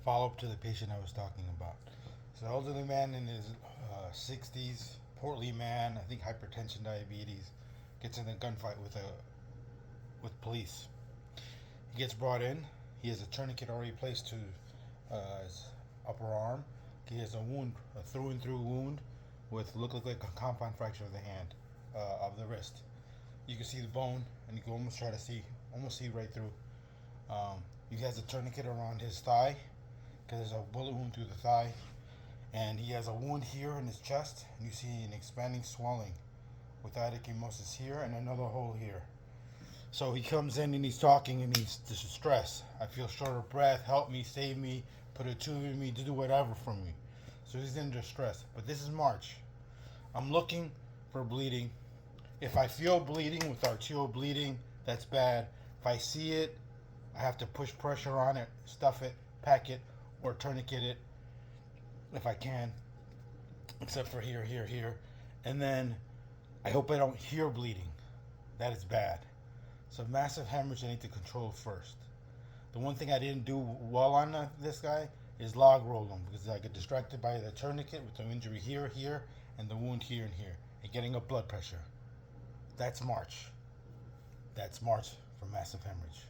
follow-up to the patient I was talking about. So elderly man in his 60s, portly man, I think hypertension, diabetes, gets in a gunfight with police. He gets brought in. He has a tourniquet already placed to his upper arm. He has a wound, a through and through wound, with look like a compound fracture of the hand, of the wrist. You can see the bone, and you can almost see right through. He has a tourniquet around his thigh, because there's a bullet wound through the thigh, and he has a wound here in his chest, and you see an expanding swelling with aortic hemostasis here and another hole here. So he comes in and he's talking and he's distressed. I feel short of breath. Help me, save me, put a tube in me, do whatever for me. So he's in distress. But this is March. I'm looking for bleeding. If I feel bleeding with arterial bleeding, that's bad. If I see it, I have to push pressure on it, stuff it, pack it, or tourniquet it if I can. Except for here. And then I hope I don't hear bleeding. That is bad. So massive hemorrhage I need to control first. The one thing I didn't do well on this guy is log roll him, because I get distracted by the tourniquet with the injury here, and the wound here and here, and getting up blood pressure. That's March. That's March for massive hemorrhage.